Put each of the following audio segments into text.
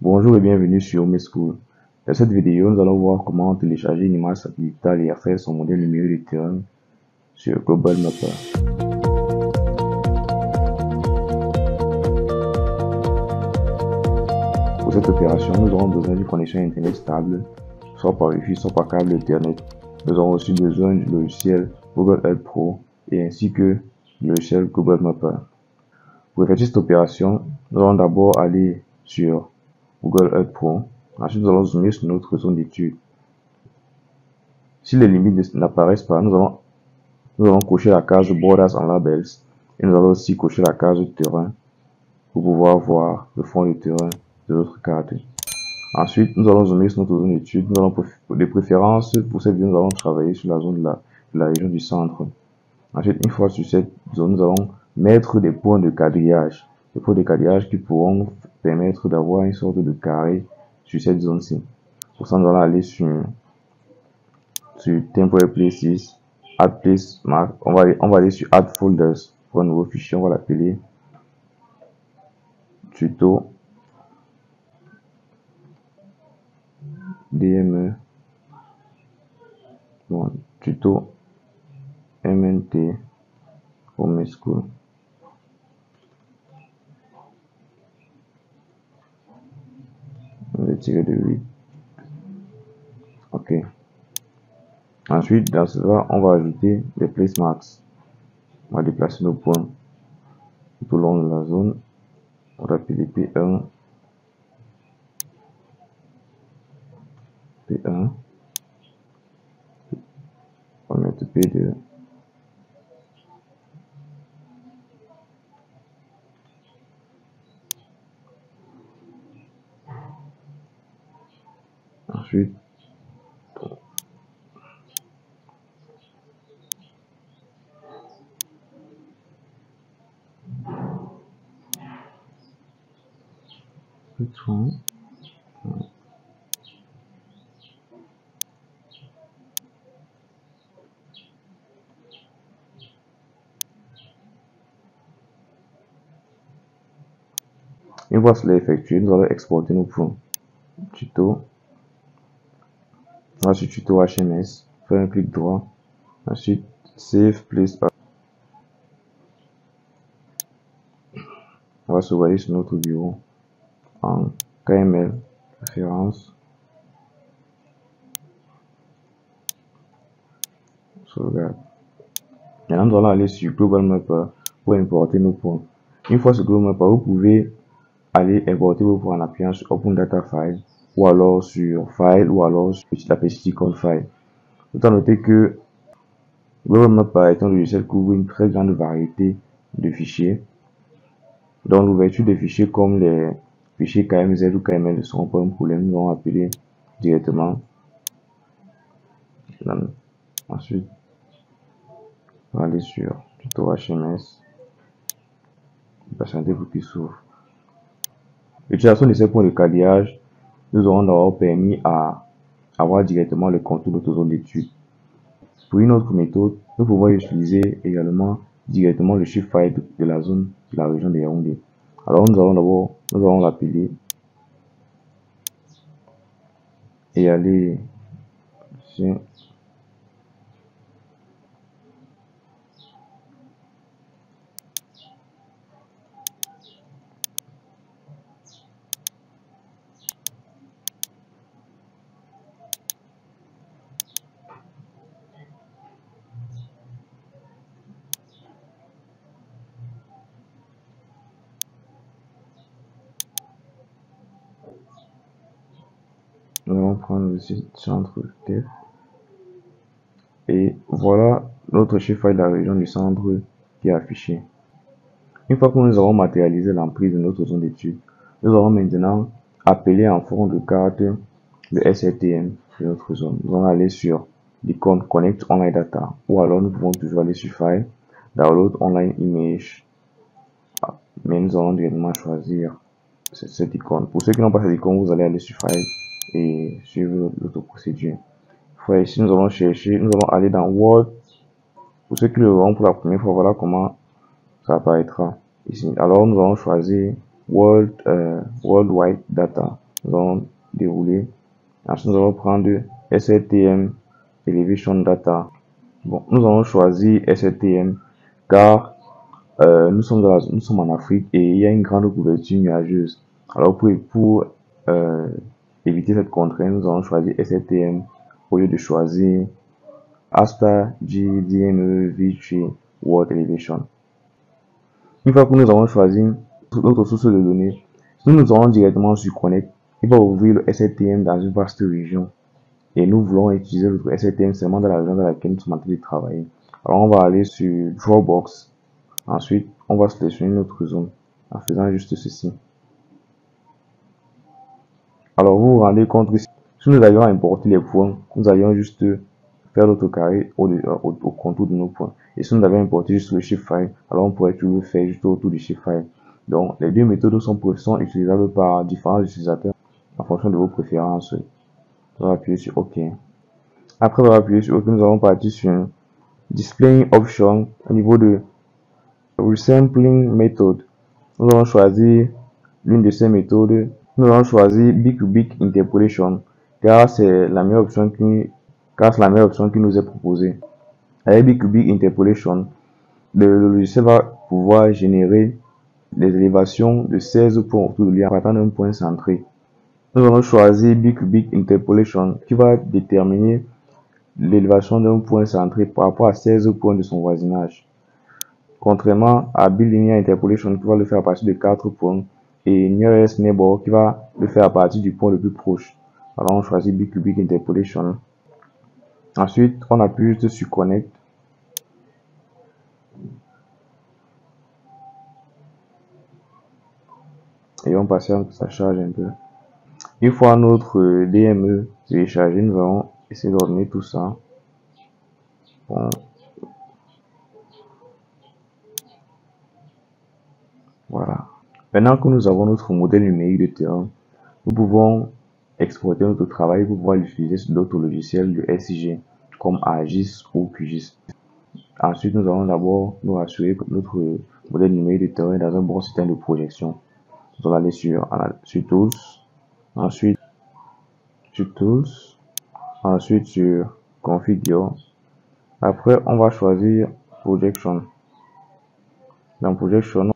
Bonjour et bienvenue sur Meschool. Dans cette vidéo, nous allons voir comment télécharger une image satellitale et à faire son modèle numérique de terrain sur Global Mapper. Pour cette opération, nous aurons besoin d'une connexion Internet stable, soit par Wi-Fi, soit par câble Ethernet. Nous aurons aussi besoin du logiciel Google Earth Pro et ainsi que du logiciel Global Mapper. Pour effectuer cette opération, nous allons d'abord aller sur Google Earth Pro. Ensuite, nous allons zoomer sur notre zone d'étude. Si les limites n'apparaissent pas, nous allons cocher la case Borders and Labels et nous allons aussi cocher la case terrain pour pouvoir voir le fond de terrain de notre carte. Ensuite, nous allons zoomer sur notre zone d'étude. Nous allons de préférence pour cette vidéo, nous allons travailler sur la zone de la région du centre. Ensuite, une fois sur cette zone, nous allons mettre des points de quadrillage. Des points de quadrillage qui pourront permettre d'avoir une sorte de carré sur cette zone-ci. Pour ça, nous allons aller sur Temporary Places, Add Place Mark. On va aller sur Add Folders pour un nouveau fichier. On va l'appeler tuto DME. Bon, tuto MNT Home School. On va tirer de 8. Ok. Ensuite, dans cela, on va ajouter des place marks. On va déplacer nos points tout au long de la zone. On va appeler P1, P1. On va mettre P2. Ensuite, P3. Une fois cela effectué, nous allons exporter nos points. Tuto. On va sur tuto HMS, faire un clic droit. Ensuite, Save Place. On va sauvegarder sur notre bureau en KML, référence, sauvegarde. Maintenant, nous allons aller sur Global Mapper pour importer nos points. Une fois sur Global Mapper, vous pouvez aller importer vos points en appuyant sur Open Data File ou alors sur File ou alors sur la petite icône File. Tout à noter que Global Mapper est un logiciel qui couvre une très grande variété de fichiers. Donc l'ouverture des fichiers comme les fichiers KMZ ou KML ne seront pas un problème. Nous allons appeler directement. Ensuite, on va aller sur tuto HMS. Patienter pour qu'il s'ouvre. L'utilisation de ces points de quadrillage nous auront d'abord permis à avoir directement le contour de notre zone d'étude. Pour une autre méthode, nous pouvons utiliser également directement le shift-file de la zone de la région de Yaoundé. Alors nous allons l'appeler et aller sur nous allons prendre le centre TF et voilà notre shift-file de la région du centre qui est affiché. Une fois que nous avons matérialisé l'emprise de notre zone d'étude, nous allons maintenant appeler en forme de carte le SRTM de notre zone. Nous allons aller sur l'icône Connect Online Data ou alors nous pouvons toujours aller sur File, Download Online Image. Mais nous allons directement choisir cette icône. Pour ceux qui n'ont pas cette icône, vous allez aller sur File et suivre l'autre procédure. Ici, nous allons chercher, nous allons aller dans Word. Pour ceux qui le verront pour la première fois, voilà comment ça apparaîtra ici. Alors nous allons choisir Worldwide Data. Nous allons dérouler. Ensuite, nous allons prendre SLTM Elevation Data. Bon, nous allons choisir SLTM car nous sommes en Afrique et il y a une grande couverture nuageuse. Alors pour éviter cette contrainte, nous allons choisir SLTM au lieu de choisir ASTA GDME V3 World Elevation. Une fois que nous avons choisi notre source de données, nous nous allons directement sur Connect. Il va ouvrir le SLTM dans une vaste région. Et nous voulons utiliser notre SLTM seulement dans la région dans laquelle nous sommes en train de travailler. Alors on va aller sur Dropbox. Ensuite, on va sélectionner notre zone en faisant juste ceci. Alors vous vous rendez compte que si nous avions importé les points, nous allions juste faire notre carré au contour de nos points. Et si nous avions importé juste le shapefile, alors on pourrait toujours le faire juste autour du shapefile. Donc les deux méthodes sont utilisables par différents utilisateurs en fonction de vos préférences. On va appuyer sur OK. Après avoir appuyé sur OK, nous allons partir sur Displaying Option au niveau de Resampling Method. Nous allons choisir l'une de ces méthodes. Nous allons choisir Bicubic Interpolation car c'est la meilleure option qui nous est proposée. Avec Bicubic Interpolation, le logiciel va pouvoir générer des élévations de 16 points autour de lui en partant d'un point centré. Nous allons choisir Bicubic Interpolation qui va déterminer l'élévation d'un point centré par rapport à 16 points de son voisinage. Contrairement à Bilinear Interpolation qui va le faire à partir de 4 points et Nearest Neighbor qui va le faire à partir du point le plus proche. Alors on choisit Bicubic Interpolation. Ensuite, on appuie juste sur Connect. Et on patiente que ça charge un peu. Une fois notre DME téléchargé, nous allons essayer d'ordonner tout ça. Bon. Voilà. Maintenant que nous avons notre modèle numérique de terrain, nous pouvons exporter notre travail pour pouvoir l'utiliser sur d'autres logiciels de SIG comme ArcGIS ou QGIS. Ensuite, nous allons d'abord nous assurer que notre modèle numérique de terrain est dans un bon système de projection. Nous allons aller sur Tools, ensuite sur Tools, ensuite sur Configure. Après, on va choisir Projection. Dans Projection,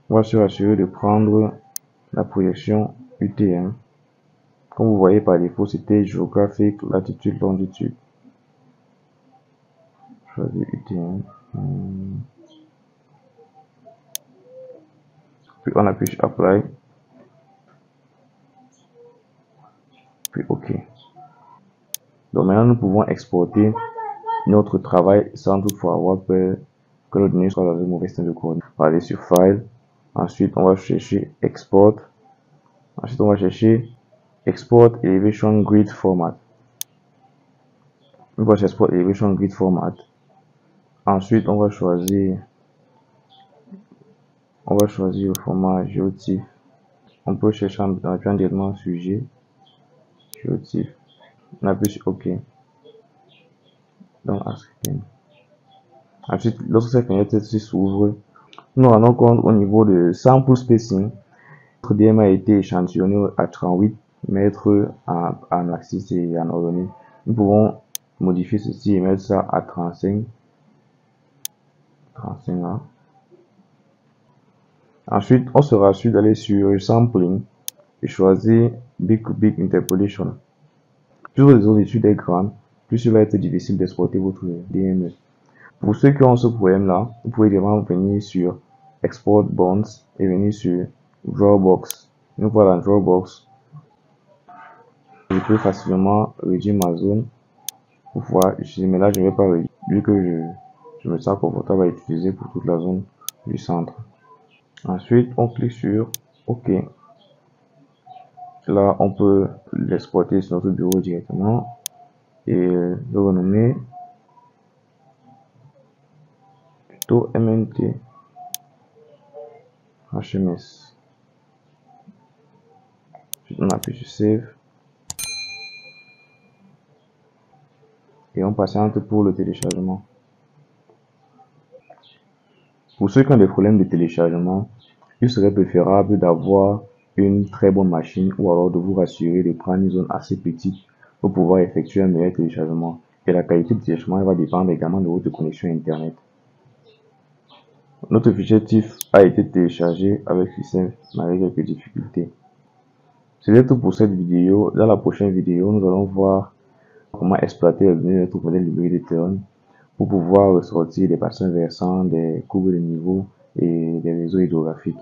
on va se rassurer de prendre la projection UTM. Comme vous voyez par défaut, c'était géographique, latitude, longitude. Choisir UTM. Puis on appuie sur Apply. Puis OK. Donc maintenant, nous pouvons exporter notre travail sans toutefois avoir peur que nos données soient dans un mauvais système de coordonnées. On va aller sur File. Ensuite, on va chercher Export. Ensuite, on va chercher Export Elevation Grid Format. On va chercher Export Elevation Grid Format. Ensuite, on va choisir le format GeoTIFF. On peut chercher en appuyant directement sur GeoTIFF. On appuie sur OK. Donc, ensuite, lorsque cette fenêtre s'ouvre, nous nous rendons compte au niveau de Sample Spacing, notre DM a été échantillonné à 38 mètres en axis et en ordonnée. Nous pouvons modifier ceci et mettre ça à 35 là. Ensuite, on se rassure d'aller sur Sampling et choisir Bicubic Interpolation. Plus votre zone d'étude est grande, plus il va être difficile d'exporter votre DME. Pour ceux qui ont ce problème-là, vous pouvez vraiment venir sur Export Bonds et venir sur Drawbox. Nous voilà dans Drawbox. Je peux facilement réduire ma zone pour pouvoir utiliser, mais là je ne vais pas réduire vu que je me sens confortable à utiliser pour toute la zone du centre. Ensuite, on clique sur OK. Là, on peut l'exporter sur notre bureau directement et le renommer plutôt MNT HMS. Ensuite, on appuie sur Save et on patiente pour le téléchargement. Pour ceux qui ont des problèmes de téléchargement, il serait préférable d'avoir une très bonne machine ou alors de vous rassurer de prendre une zone assez petite pour pouvoir effectuer un meilleur téléchargement. Et la qualité de téléchargement va dépendre également de votre connexion Internet. Notre fichier TIFF a été téléchargé avec succès malgré quelques difficultés. C'est tout pour cette vidéo. Dans la prochaine vidéo, nous allons voir comment exploiter les données de notre modèle numérique d'Ethereum pour pouvoir ressortir des bassins versants, des courbes de niveau et des réseaux hydrographiques.